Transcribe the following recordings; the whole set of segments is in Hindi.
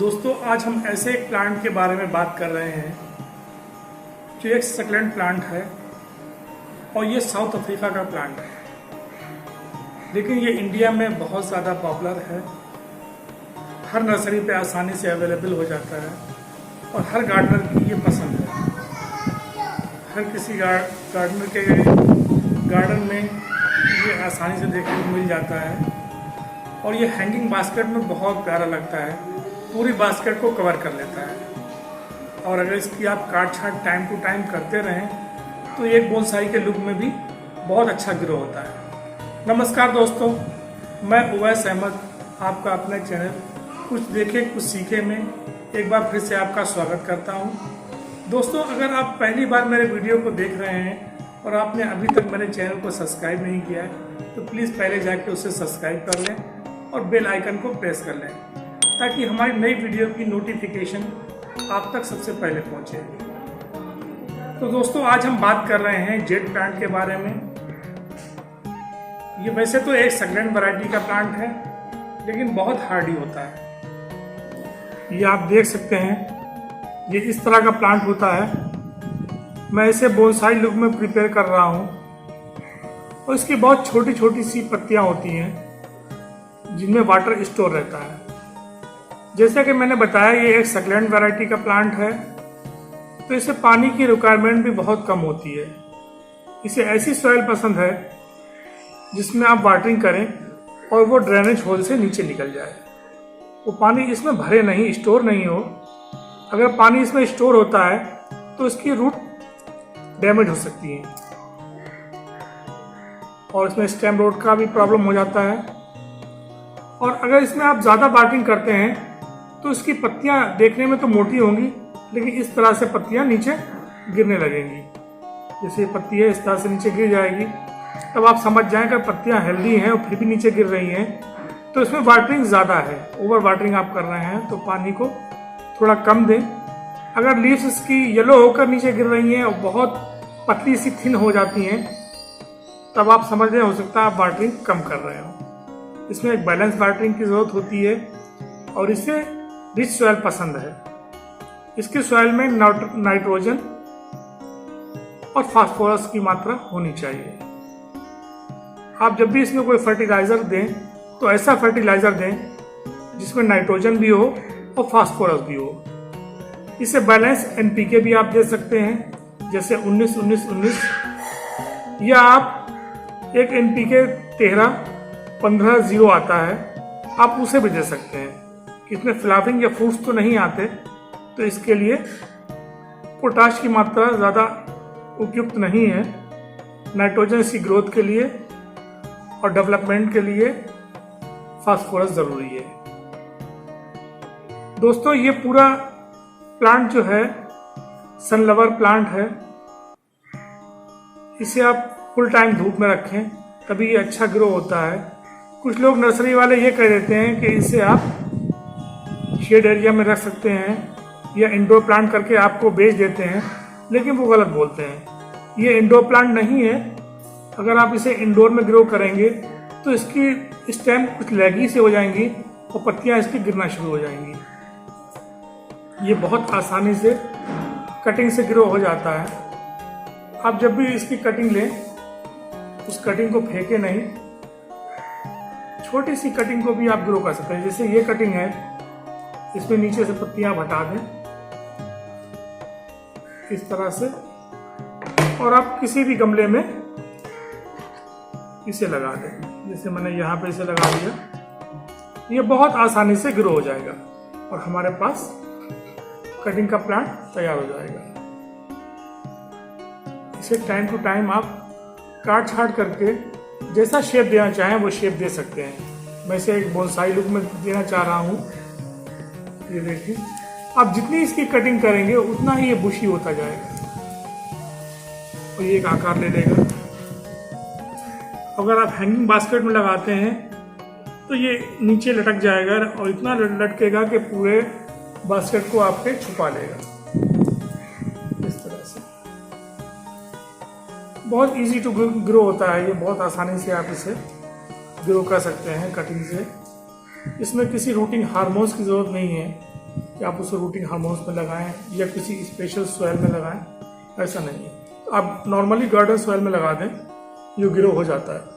दोस्तों आज हम ऐसे एक प्लांट के बारे में बात कर रहे हैं जो एक सक्लेंट प्लांट है और ये साउथ अफ्रीका का प्लांट है, लेकिन ये इंडिया में बहुत ज़्यादा पॉपुलर है। हर नर्सरी पे आसानी से अवेलेबल हो जाता है और हर गार्डनर की ये पसंद है। हर किसी गार्डनर के गार्डन में ये आसानी से देखने को मिल जाता है और ये हैंगिंग बास्केट में बहुत प्यारा लगता है, पूरी बास्केट को कवर कर लेता है। और अगर इसकी आप काट छाट टाइम टू टाइम करते रहें तो एक बोनसाई के लुक में भी बहुत अच्छा ग्रो होता है। नमस्कार दोस्तों, मैं उवैस अहमद आपका अपने चैनल कुछ देखे कुछ सीखे में एक बार फिर से आपका स्वागत करता हूं। दोस्तों, अगर आप पहली बार मेरे वीडियो को देख रहे हैं और आपने अभी तक मेरे चैनल को सब्सक्राइब नहीं किया है तो प्लीज़ पहले जाके उसे सब्सक्राइब कर लें और बेल आइकन को प्रेस कर लें ताकि हमारी नई वीडियो की नोटिफिकेशन आप तक सबसे पहले पहुंचे। तो दोस्तों, आज हम बात कर रहे हैं जेड प्लांट के बारे में। ये वैसे तो एक सक्लेंट वैरायटी का प्लांट है, लेकिन बहुत हार्डी होता है। ये आप देख सकते हैं, ये इस तरह का प्लांट होता है। मैं इसे बोनसाई लुक में प्रिपेयर कर रहा हूँ और इसकी बहुत छोटी छोटी सी पत्तियाँ होती हैं जिनमें वाटर स्टोर रहता है। जैसा कि मैंने बताया, ये एक सक्लेंट वैरायटी का प्लांट है, तो इसे पानी की रिक्वायरमेंट भी बहुत कम होती है। इसे ऐसी सॉइल पसंद है जिसमें आप वाटरिंग करें और वो ड्रेनेज होल से नीचे निकल जाए, वो पानी इसमें भरे नहीं, स्टोर नहीं हो। अगर पानी इसमें स्टोर होता है तो इसकी रूट डैमेज हो सकती है और इसमें स्टेम रोट का भी प्रॉब्लम हो जाता है। और अगर इसमें आप ज़्यादा वाटरिंग करते हैं तो इसकी पत्तियां देखने में तो मोटी होंगी, लेकिन इस तरह से पत्तियां नीचे गिरने लगेंगी। जैसे ये पत्ती है, इस तरह से नीचे गिर जाएगी, तब आप समझ जाएं कि पत्तियां हेल्दी हैं और फिर भी नीचे गिर रही हैं तो इसमें वाटरिंग ज़्यादा है। ओवर वाटरिंग आप कर रहे हैं तो पानी को थोड़ा कम दें। अगर लीव्स इसकी येलो होकर नीचे गिर रही हैं और बहुत पतली सी थिन हो जाती हैं, तब आप समझ रहे हो सकता है आप वाटरिंग कम कर रहे हो। इसमें एक बैलेंस वाटरिंग की ज़रूरत होती है और इसे रिच सॉइल पसंद है। इसके सॉइल में नाइट्रोजन और फास्फोरस की मात्रा होनी चाहिए। आप जब भी इसमें कोई फर्टिलाइजर दें तो ऐसा फर्टिलाइजर दें जिसमें नाइट्रोजन भी हो और फास्फोरस भी हो। इसे बैलेंस एनपीके भी आप दे सकते हैं, जैसे 19-19-19, या आप एक एनपीके 13-15-0 आता है, आप उसे भी दे सकते हैं। इसमें फ्लावरिंग या फ्रूट्स तो नहीं आते, तो इसके लिए पोटाश की मात्रा ज़्यादा उपयुक्त नहीं है। नाइट्रोजन इसकी ग्रोथ के लिए और डेवलपमेंट के लिए फास्फोरस ज़रूरी है। दोस्तों, ये पूरा प्लांट जो है सनफ्लावर प्लांट है। इसे आप फुल टाइम धूप में रखें तभी ये अच्छा ग्रो होता है। कुछ लोग नर्सरी वाले ये कह देते हैं कि इसे आप शेड एरिया में रख सकते हैं या इंडोर प्लांट करके आपको बेच देते हैं, लेकिन वो गलत बोलते हैं। ये इंडोर प्लांट नहीं है। अगर आप इसे इंडोर में ग्रो करेंगे तो इसकी स्टेम कुछ लैगी से हो जाएंगी और पत्तियां इसकी गिरना शुरू हो जाएंगी। ये बहुत आसानी से कटिंग से ग्रो हो जाता है। आप जब भी इसकी कटिंग लें, उस कटिंग को फेंके नहीं, छोटी सी कटिंग को भी आप ग्रो कर सकते हैं। जैसे ये कटिंग है, इसमें नीचे से पत्तियां हटा दें इस तरह से, और आप किसी भी गमले में इसे लगा दें। जैसे मैंने यहाँ पे इसे लगा दिया, ये बहुत आसानी से ग्रो हो जाएगा और हमारे पास कटिंग का प्लांट तैयार हो जाएगा। इसे टाइम टू टाइम आप काट छाट करके जैसा शेप देना चाहें वो शेप दे सकते हैं। मैं इसे एक बोनसाई लुक में देना चाह रहा हूँ। ये देखिए, आप जितनी इसकी कटिंग करेंगे उतना ही ये बुशी होता जाएगा और ये एक आकार ले लेगा। अगर आप हैंगिंग बास्केट में लगाते हैं तो ये नीचे लटक जाएगा और इतना लटकेगा कि पूरे बास्केट को आपके छुपा लेगा। इस तरह से बहुत इजी टू ग्रो होता है। ये बहुत आसानी से आप इसे ग्रो कर सकते हैं कटिंग से। इसमें किसी रूटिंग हार्मोन्स की ज़रूरत नहीं है। कि आप उसे रूटिंग हार्मोन्स में लगाएं या किसी स्पेशल सॉइल में लगाएं, ऐसा नहीं है। तो आप नॉर्मली गार्डन सॉइल में लगा दें, ये ग्रो हो जाता है।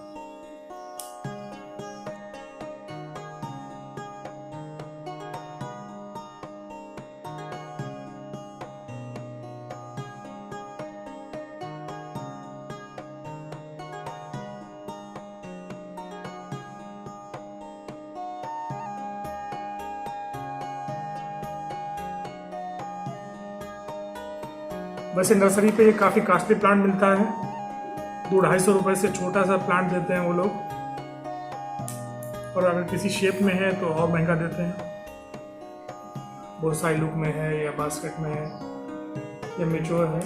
वैसे नर्सरी पे ये काफ़ी कॉस्टली प्लांट मिलता है, 200-250 रुपये से छोटा सा प्लांट देते हैं वो लोग, और अगर किसी शेप में है तो और महंगा देते हैं। बोनसाई लुक में है या बास्केट में है या मेच्योर है।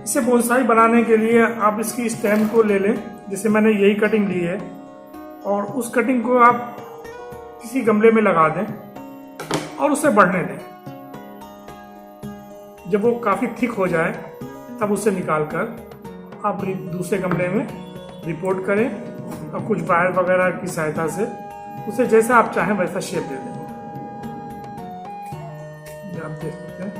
इसे बोनसाई बनाने के लिए आप इसकी स्टेम को ले लें, जैसे मैंने यही कटिंग ली है, और उस कटिंग को आप किसी गमले में लगा दें और उसे बढ़ने दें। जब वो काफ़ी थिक हो जाए तब उसे निकालकर आप दूसरे गमले में रिपोर्ट करें और कुछ वायर वगैरह की सहायता से उसे जैसा आप चाहें वैसा शेप दे दें। ये आप देख सकते हैं,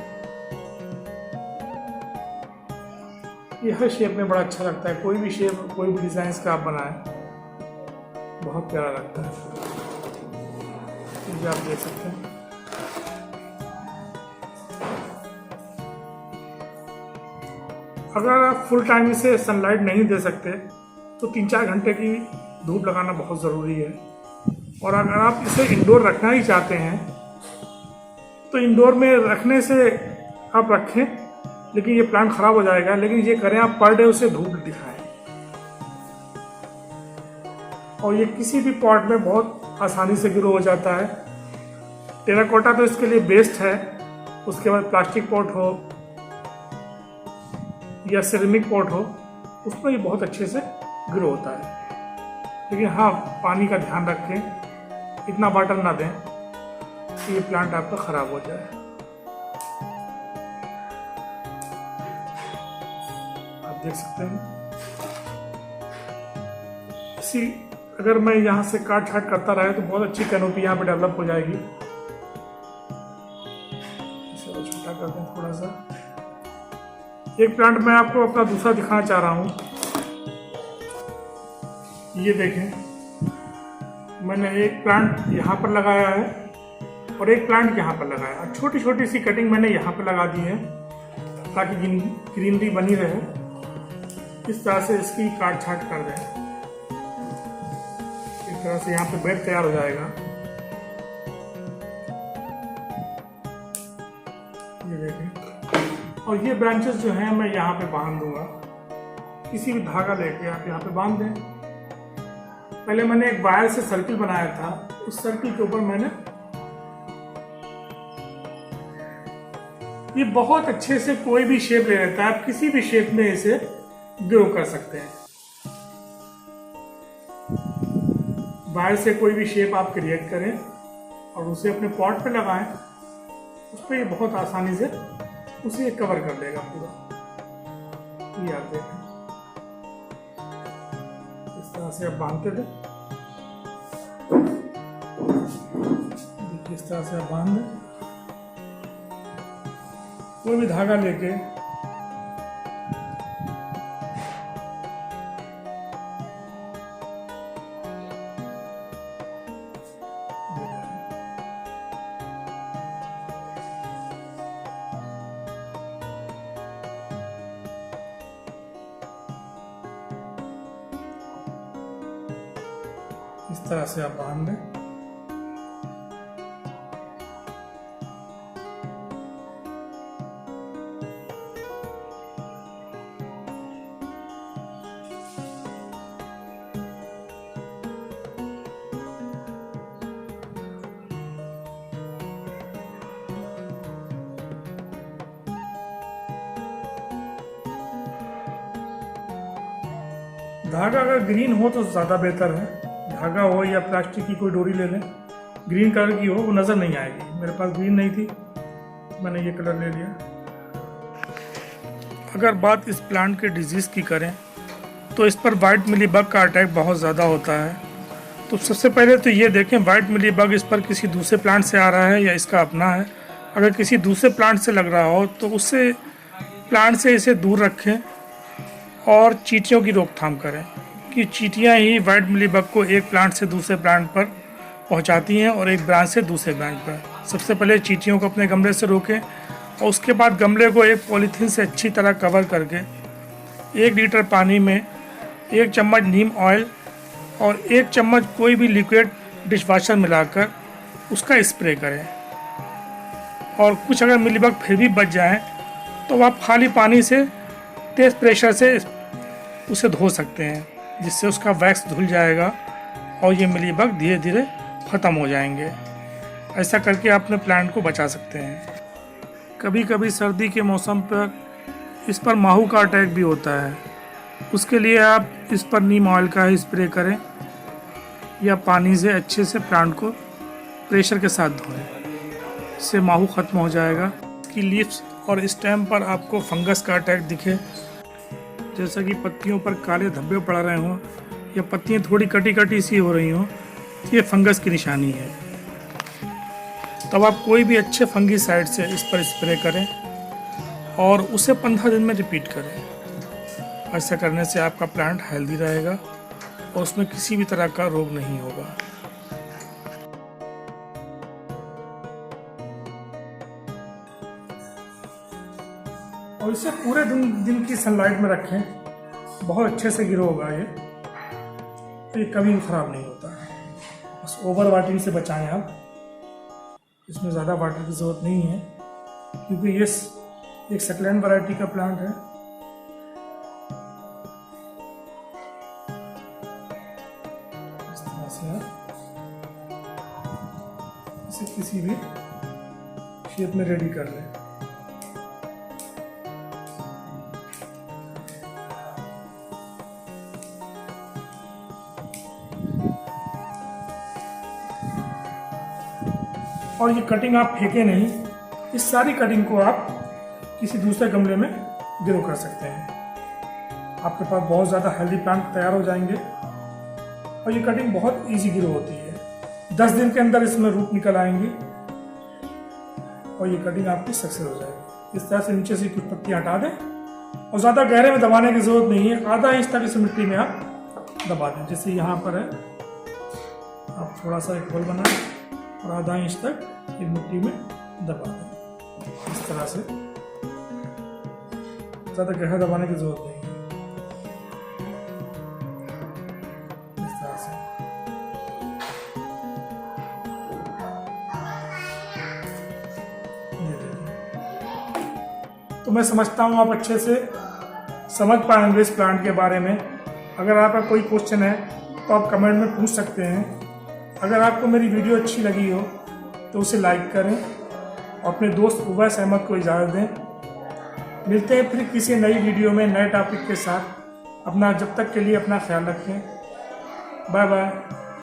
ये हर शेप में बड़ा अच्छा लगता है। कोई भी शेप, कोई भी डिज़ाइन का आप बनाएं, बहुत प्यारा लगता है। ये आप देख सकते हैं। अगर आप फुल टाइम इसे सनलाइट नहीं दे सकते तो 3-4 घंटे की धूप लगाना बहुत ज़रूरी है। और अगर आप इसे इंडोर रखना ही चाहते हैं तो इंडोर में रखने से आप रखें, लेकिन ये प्लांट ख़राब हो जाएगा। लेकिन ये करें आप पर डे उसे धूप दिखाएं, और ये किसी भी पॉट में बहुत आसानी से ग्रो हो जाता है। टेराकोटा तो इसके लिए बेस्ट है, उसके बाद प्लास्टिक पॉट हो या सिरेमिक पॉट हो, उसमें ये बहुत अच्छे से ग्रो होता है। लेकिन हाँ, पानी का ध्यान रखें, इतना वाटर ना दें कि ये प्लांट आपका ख़राब हो जाए। आप देख सकते हैं इसी, अगर मैं यहाँ से काट छाट करता रहा तो बहुत अच्छी कैनोपी यहाँ पे डेवलप हो जाएगी। इसे छोटा कर दें थोड़ा सा। एक प्लांट मैं आपको अपना दूसरा दिखाना चाह रहा हूँ। ये देखें, मैंने एक प्लांट यहाँ पर लगाया है और एक प्लांट यहाँ पर लगाया है। छोटी छोटी सी कटिंग मैंने यहाँ पर लगा दी है ताकि ग्रीनरी बनी रहे। इस तरह से इसकी काट छाट कर दें, इस तरह से यहाँ पे बेड तैयार हो जाएगा। ये देखें, और ये ब्रांचेस जो हैं मैं यहाँ पे बांध दूंगा। किसी भी धागा लेके आप यहाँ पे बांध दें। पहले मैंने एक वायर से सर्किल बनाया था, उस सर्किल के ऊपर मैंने ये बहुत अच्छे से कोई भी शेप ले लेता है। आप किसी भी शेप में इसे ग्रो कर सकते हैं। वायर से कोई भी शेप आप क्रिएट करें और उसे अपने पॉट पे लगाएं, उस पर ये बहुत आसानी से उसे कवर कर देगा पूरा। ये आप देखें, इस तरह से आप बांधते थे, इस तरह से आप बांध दें। कोई भी धागा लेके इस तरह से आप बांध दें। धागा अगर ग्रीन हो तो ज़्यादा बेहतर है। धागा हो या प्लास्टिक की कोई डोरी ले लें, ग्रीन कलर की हो, वो नज़र नहीं आएगी। मेरे पास ग्रीन नहीं थी, मैंने ये कलर ले लिया। अगर बात इस प्लांट के डिजीज़ की करें तो इस पर वाइट मिलीबग का अटैक बहुत ज़्यादा होता है। तो सबसे पहले तो ये देखें वाइट मिलीबग इस पर किसी दूसरे प्लांट से आ रहा है या इसका अपना है। अगर किसी दूसरे प्लांट से लग रहा हो तो उससे प्लांट से इसे दूर रखें और चींटियों की रोकथाम करें कि चींटियां ही वाइट मिलीबग को एक प्लांट से दूसरे प्लांट पर पहुंचाती हैं और एक ब्रांच से दूसरे ब्रांच पर। सबसे पहले चींटियों को अपने गमले से रोकें और उसके बाद गमले को एक पॉलीथीन से अच्छी तरह कवर करके 1 लीटर पानी में 1 चम्मच नीम ऑयल और 1 चम्मच कोई भी लिक्विड डिशवाशर मिलाकर उसका स्प्रे करें। और कुछ अगर मिलीबग फिर भी बच जाएं तो आप खाली पानी से तेज़ प्रेशर से उसे धो सकते हैं, जिससे उसका वैक्स धुल जाएगा और ये मिलीबग धीरे धीरे ख़त्म हो जाएंगे। ऐसा करके आप अपने प्लांट को बचा सकते हैं। कभी कभी सर्दी के मौसम पर इस पर माहू का अटैक भी होता है। उसके लिए आप इस पर नीम ऑयल का ही स्प्रे करें या पानी से अच्छे से प्लांट को प्रेशर के साथ धोएं, इससे माहू ख़त्म हो जाएगा। इसकी लीव्स और स्टेम पर आपको फंगस का अटैक दिखे, जैसा कि पत्तियों पर काले धब्बे पड़ रहे हों या पत्तियां थोड़ी कटी कटी सी हो रही हों, तो ये फंगस की निशानी है। तब आप कोई भी अच्छे फंगीसाइड से इस पर स्प्रे करें और उसे 15 दिन में रिपीट करें। ऐसा करने से आपका प्लांट हेल्दी रहेगा और उसमें किसी भी तरह का रोग नहीं होगा। और इसे पूरे दिन की सनलाइट में रखें, बहुत अच्छे से ग्रो होगा ये, तो ये कभी भी ख़राब नहीं होता है। बस ओवर वाटरिंग से बचाएं आप, इसमें ज़्यादा वाटर की ज़रूरत नहीं है क्योंकि ये एक सक्लेंट वैरायटी का प्लांट है। इस तरह से आप इसे किसी भी शेप में रेडी कर लें। और ये कटिंग आप फेंके नहीं, इस सारी कटिंग को आप किसी दूसरे गमले में ग्रो कर सकते हैं। आपके पास बहुत ज़्यादा हेल्दी प्लांट तैयार हो जाएंगे और ये कटिंग बहुत इजी ग्रो होती है। 10 दिन के अंदर इसमें रूट निकल आएंगी और ये कटिंग आपकी सक्सेस हो जाएगी। इस तरह से नीचे से कुछ पत्तियाँ हटा दें और ज़्यादा गहरे में दबाने की ज़रूरत नहीं है। आधा इंच तक इस मिट्टी में आप दबा दें, जैसे यहाँ पर है। आप थोड़ा सा एक होल बनाएं और आधा इंच तक ये मिट्टी में दबा दें। इस तरह से ज़्यादा गहरा दबाने की जरूरत नहीं है। इस तरह से ये देखिए। तो मैं समझता हूँ आप अच्छे से समझ पाएंगे इस प्लांट के बारे में। अगर आपका कोई क्वेश्चन है तो आप कमेंट में पूछ सकते हैं। अगर आपको मेरी वीडियो अच्छी लगी हो तो उसे लाइक करें और अपने दोस्त उवैस अहमद को इजाज़त दें। मिलते हैं फिर किसी नई वीडियो में नए टॉपिक के साथ। जब तक के लिए अपना ख्याल रखें। Bye bye.